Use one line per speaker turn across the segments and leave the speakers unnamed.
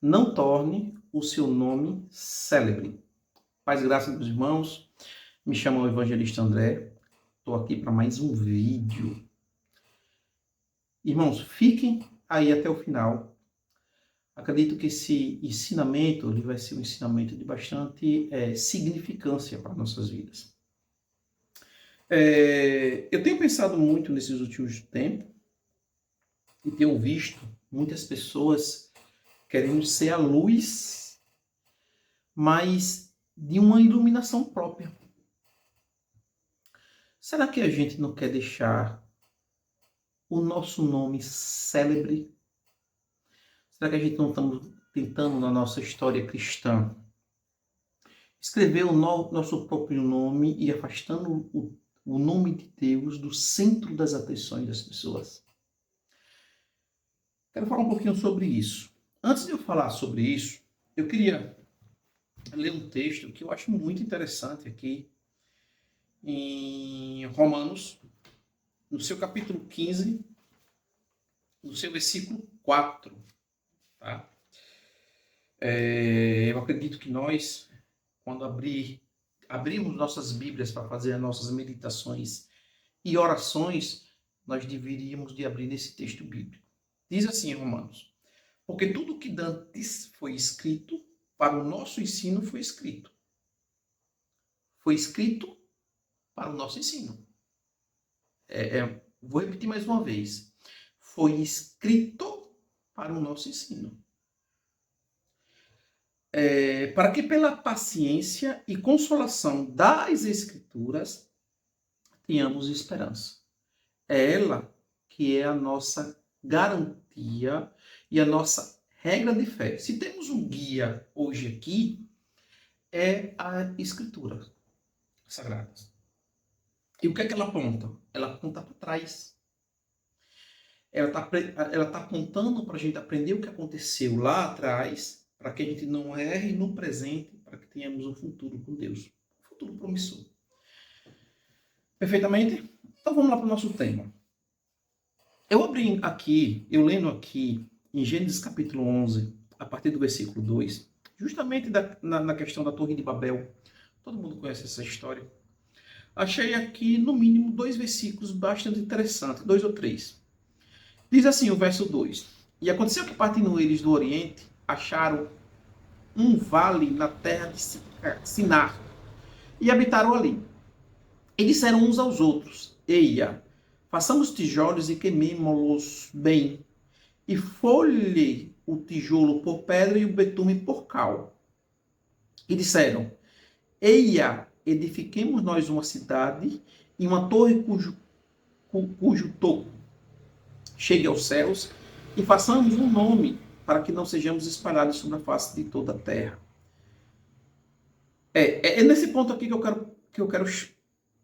Não torne o seu nome célebre. Paz e graça, meus irmãos. Me chamo o Evangelista André. Estou aqui para mais um vídeo. Irmãos, fiquem aí até o final. Acredito que esse ensinamento ele vai ser um ensinamento de bastante significância para nossas vidas. Eu tenho pensado muito nesses últimos tempos e tenho visto muitas pessoas querendo ser a luz, mas de uma iluminação própria. Será que a gente não quer deixar o nosso nome célebre? Será que a gente não está tentando, na nossa história cristã, escrever o nosso próprio nome e afastando o nome de Deus do centro das atenções das pessoas? Quero falar um pouquinho sobre isso. Antes de eu falar sobre isso, eu queria ler um texto que eu acho muito interessante aqui em Romanos, no seu capítulo 15, no seu versículo 4. Tá? Eu acredito que nós, quando abrimos nossas Bíblias para fazer as nossas meditações e orações, nós deveríamos de abrir nesse texto bíblico. Diz assim, Romanos: porque tudo que dantes foi escrito, para o nosso ensino foi escrito. Foi escrito para o nosso ensino. Vou repetir mais uma vez. Foi escrito para o nosso ensino. Para que pela paciência e consolação das Escrituras tenhamos esperança. É ela que é a nossa garantia e a nossa regra de fé. Se temos um guia hoje aqui, é a Escritura Sagrada. E o que é que ela aponta? Ela aponta para trás. Ela tá apontando para a gente aprender o que aconteceu lá atrás, para que a gente não erre no presente, para que tenhamos um futuro com Deus. Um futuro promissor. Perfeitamente? Então vamos lá para o nosso tema. Eu lendo aqui em Gênesis capítulo 11, a partir do versículo 2, justamente na questão da Torre de Babel. Todo mundo conhece essa história. Achei aqui, no mínimo, 2 versículos bastante interessantes, 2 ou 3. Diz assim o verso 2: E aconteceu que, partindo eles do Oriente, acharam um vale na terra de Sinar, e habitaram ali. E disseram uns aos outros: Eia, façamos tijolos e queimemo-los bem, e foi-lhe o tijolo por pedra e o betume por cal. E disseram: Eia, edifiquemos nós uma cidade e uma torre cujo topo chegue aos céus, e façamos um nome para que não sejamos espalhados sobre a face de toda a terra. É nesse ponto aqui que eu quero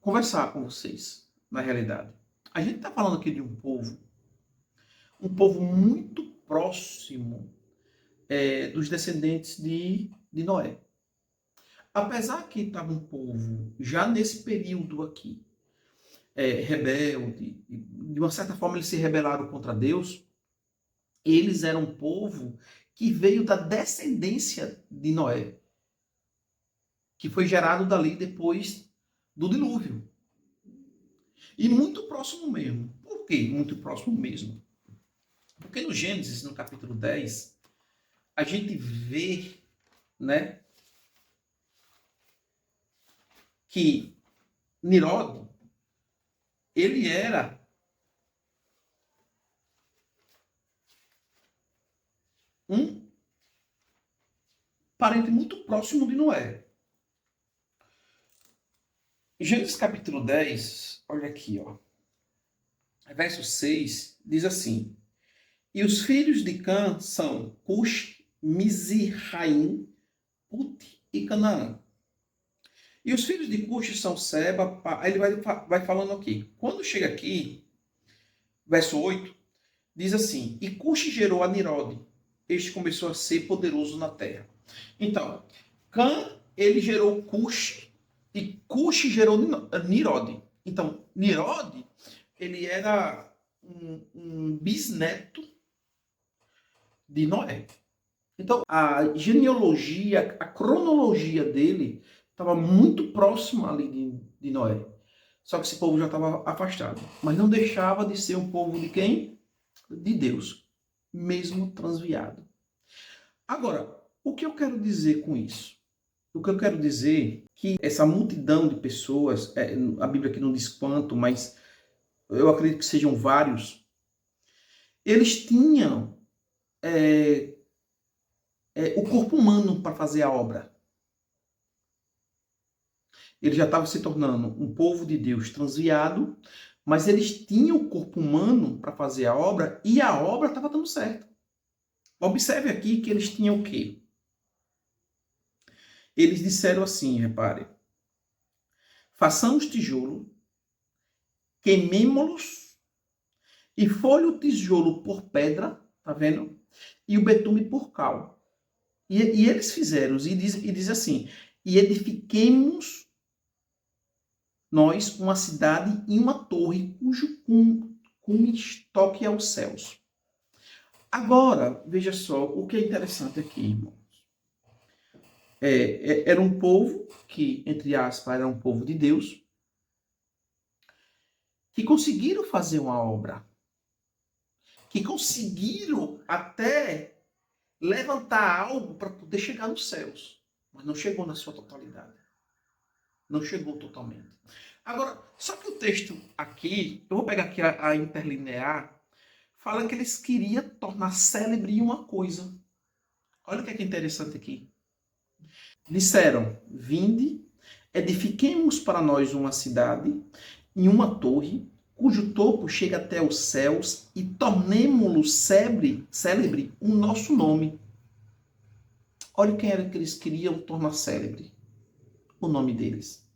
conversar com vocês, na realidade. A gente está falando aqui de um povo muito próximo dos descendentes de Noé. Apesar que estava um povo, já nesse período aqui, rebelde, de uma certa forma eles se rebelaram contra Deus, eles eram um povo que veio da descendência de Noé, que foi gerado dali depois do dilúvio. E muito próximo mesmo. Por quê? Muito próximo mesmo. Porque no Gênesis, no capítulo 10, a gente vê, né, que Nirod, ele era um parente muito próximo de Noé. Gênesis capítulo 10, olha aqui, ó. Verso 6, diz assim: E os filhos de Cã são Cush, Mizraim, Put e Canaã. E os filhos de Cush são Seba, aí ele vai falando aqui. Quando chega aqui, verso 8, diz assim: E Cush gerou a Nirod. Este começou a ser poderoso na terra. Então, Cã, ele gerou Cush, e Cush gerou Nirod. Então, Nirod, ele era um bisneto de Noé. Então, a genealogia, a cronologia dele estava muito próxima ali de Noé. Só que esse povo já estava afastado. Mas não deixava de ser um povo de quem? De Deus, mesmo transviado. Agora, o que eu quero dizer com isso? O que eu quero dizer é que essa multidão de pessoas, a Bíblia aqui não diz quanto, mas eu acredito que sejam vários, eles tinham o corpo humano para fazer a obra. Eles já estavam se tornando um povo de Deus transviado, mas eles tinham o corpo humano para fazer a obra e a obra estava dando certo. Observe aqui que eles tinham o quê? Eles disseram assim, repare, façamos tijolo, queimemo-los e folhe o tijolo por pedra, tá vendo? E o betume por cal. E eles fizeram, e diz assim, e edifiquemos nós uma cidade e uma torre cujo cume toque aos céus. Agora, veja só o que é interessante aqui, irmãos. Era um povo que, entre aspas, era um povo de Deus, que conseguiram fazer uma obra, que conseguiram até levantar algo para poder chegar nos céus, mas não chegou na sua totalidade. Não chegou totalmente. Agora, só que o texto aqui, eu vou pegar aqui a interlinear, fala que eles queriam tornar célebre uma coisa. Olha o que é interessante aqui. Disseram, vinde, edifiquemos para nós uma cidade e uma torre, cujo topo chega até os céus, e tornemo-lo célebre o nosso nome. Olha quem era que eles queriam tornar célebre. O nome deles.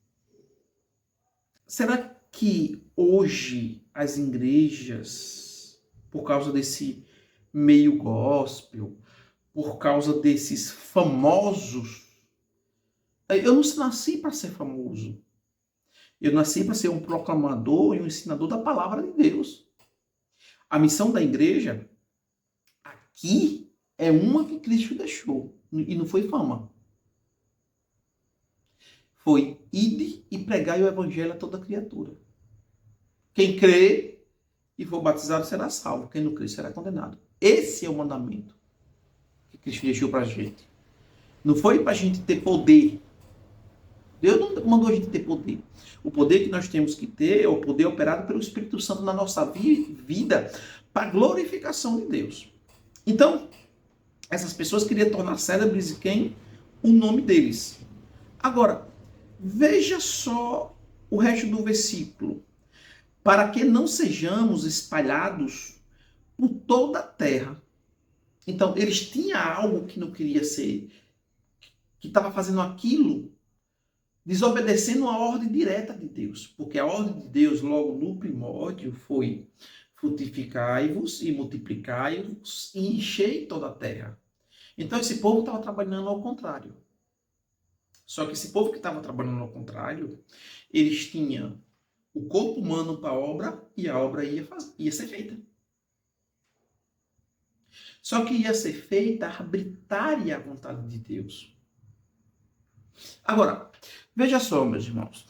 Será que hoje as igrejas, por causa desse meio gospel, por causa desses famosos, eu não nasci para ser famoso. Eu nasci para ser um proclamador e um ensinador da palavra de Deus. A missão da igreja aqui é uma que Cristo deixou. E não foi fama. Foi ide e pregai o evangelho a toda criatura. Quem crê e for batizado será salvo. Quem não crê será condenado. Esse é o mandamento que Cristo deixou para a gente. Não foi para a gente ter poder. Deus não mandou a gente ter poder. O poder que nós temos que ter é o poder operado pelo Espírito Santo na nossa vida para a glorificação de Deus. Então, essas pessoas queriam tornar célebres e quem? O nome deles. Agora, veja só o resto do versículo. Para que não sejamos espalhados por toda a terra. Então, eles tinham algo que não queria ser, que estava fazendo aquilo, desobedecendo a ordem direta de Deus. Porque a ordem de Deus, logo no primórdio, foi frutificai-vos e multiplicai-vos e enchei toda a terra. Então, esse povo estava trabalhando ao contrário. Só que esse povo que estava trabalhando ao contrário, eles tinham o corpo humano para a obra e a obra ia ser feita. Só que ia ser feita arbitrária a vontade de Deus. Agora, veja só, meus irmãos.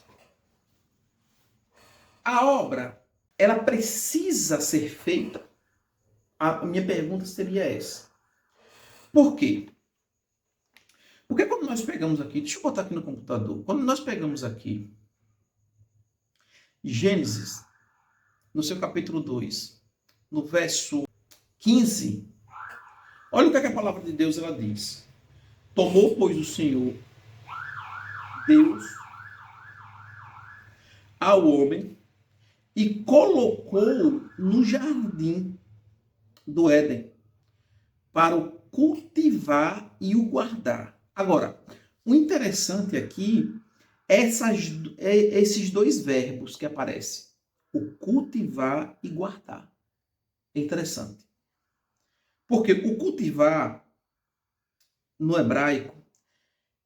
A obra, ela precisa ser feita. A minha pergunta seria essa. Por quê? Porque quando nós pegamos aqui, deixa eu botar aqui no computador, quando nós pegamos aqui Gênesis, no seu capítulo 2, no verso 15, olha o que, é que a palavra de Deus ela diz. Tomou, pois, o Senhor, Deus, ao homem e colocou no jardim do Éden para o cultivar e o guardar. Agora, o interessante aqui é esses dois verbos que aparecem. O cultivar e guardar. É interessante. Porque o cultivar, no hebraico,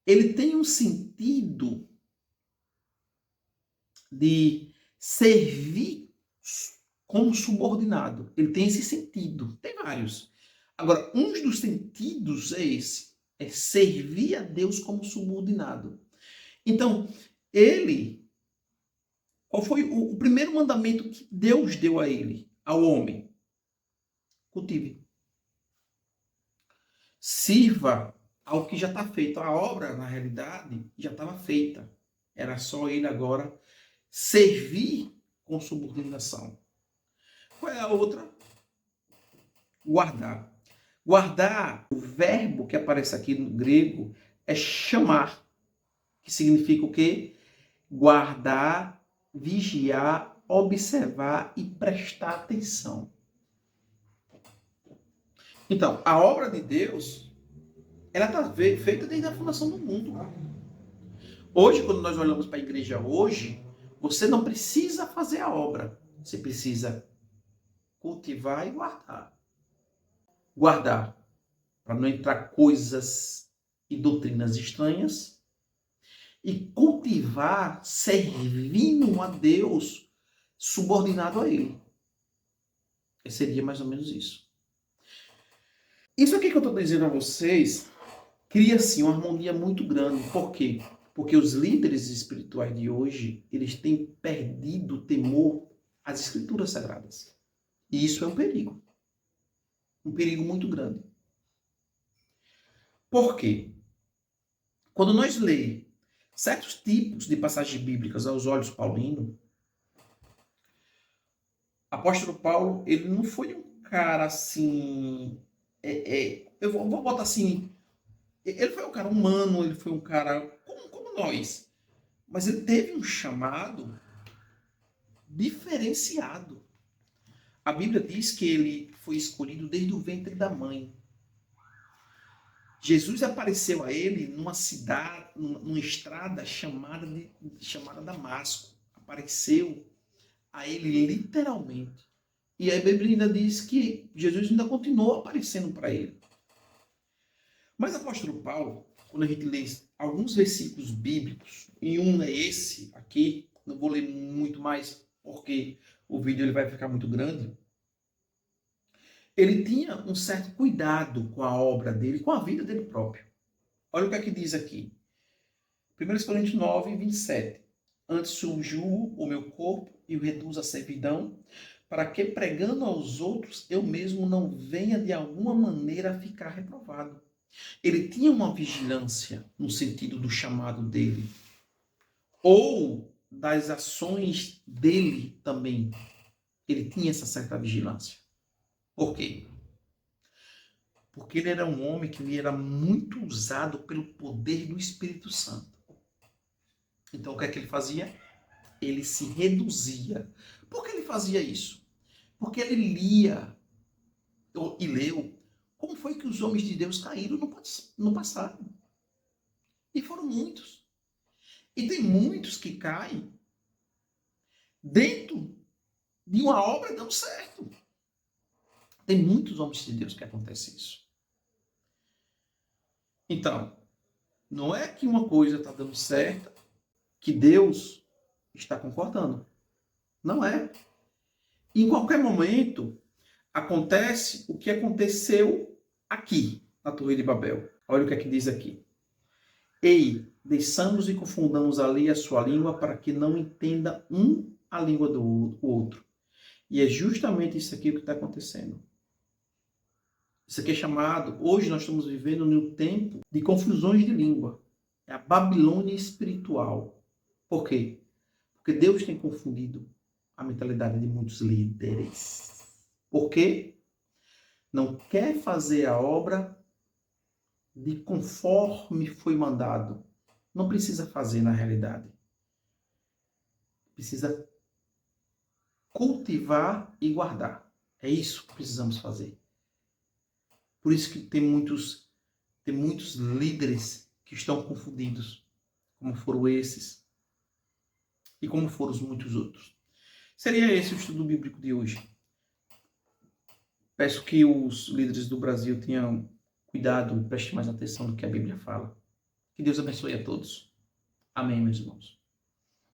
ele tem um sentido de servir como subordinado. Ele tem esse sentido. Tem vários. Agora, um dos sentidos é esse, é servir a Deus como subordinado. Então, qual foi o primeiro mandamento que Deus deu a ele, ao homem? Cultive. Sirva ao que já está feito. A obra, na realidade, já estava feita. Era só ele agora servir com subordinação. Qual é a outra? Guardar. Guardar, o verbo que aparece aqui no grego é chamar, que significa o quê? Guardar, vigiar, observar e prestar atenção. Então, a obra de Deus, ela está feita desde a fundação do mundo. Hoje, quando nós olhamos para a igreja hoje, você não precisa fazer a obra. Você precisa cultivar e guardar. Guardar, para não entrar coisas e doutrinas estranhas. E cultivar servindo a Deus, subordinado a Ele. Seria mais ou menos isso. Isso aqui que eu estou dizendo a vocês cria, sim, uma harmonia muito grande. Por quê? Porque os líderes espirituais de hoje, eles têm perdido o temor às escrituras sagradas. E isso é um perigo. Um perigo muito grande. Por quê? Quando nós lemos certos tipos de passagens bíblicas aos olhos paulinos, apóstolo Paulo, ele não foi um cara assim... eu vou botar assim... Ele foi um cara humano, ele foi um cara como nós. Mas ele teve um chamado diferenciado. A Bíblia diz que ele foi escolhido desde o ventre da mãe. Jesus apareceu a ele numa cidade, numa estrada chamada Damasco. Apareceu a ele literalmente. E a Bíblia ainda diz que Jesus ainda continuou aparecendo para ele. Mas o apóstolo Paulo, quando a gente lê alguns versículos bíblicos, e um é esse aqui, não vou ler muito mais, porque o vídeo ele vai ficar muito grande, ele tinha um certo cuidado com a obra dele, com a vida dele próprio. Olha o que é que diz aqui. 1 Coríntios 9, 27. Antes subjugo o meu corpo e o reduzo à servidão, para que pregando aos outros, eu mesmo não venha de alguma maneira a ficar reprovado. Ele tinha uma vigilância no sentido do chamado dele, ou das ações dele também. Ele tinha essa certa vigilância. Por quê? Porque ele era um homem que ele era muito usado pelo poder do Espírito Santo. Então o que é que ele fazia? Ele se reduzia. Por que ele fazia isso? Porque ele lia e leu como foi que os homens de Deus caíram no passado. E foram muitos. E tem muitos que caem dentro de uma obra dando certo. Tem muitos homens de Deus que acontece isso. Então, não é que uma coisa está dando certo que Deus está concordando. Não é. E em qualquer momento acontece o que aconteceu aqui na Torre de Babel. Olha o que é que diz aqui. Ei, deixamos e confundamos ali a sua língua para que não entenda um a língua do outro. E é justamente isso aqui que está acontecendo. Isso aqui é chamado, hoje nós estamos vivendo num tempo de confusões de língua. É a Babilônia espiritual. Por quê? Porque Deus tem confundido a mentalidade de muitos líderes. Por quê? Não quer fazer a obra de conforme foi mandado. Não precisa fazer na realidade. Precisa cultivar e guardar. É isso que precisamos fazer. Por isso que tem muitos líderes que estão confundidos, como foram esses e como foram os muitos outros. Seria esse o estudo bíblico de hoje. Peço que os líderes do Brasil tenham cuidado e prestem mais atenção no que a Bíblia fala. Que Deus abençoe a todos. Amém, meus irmãos.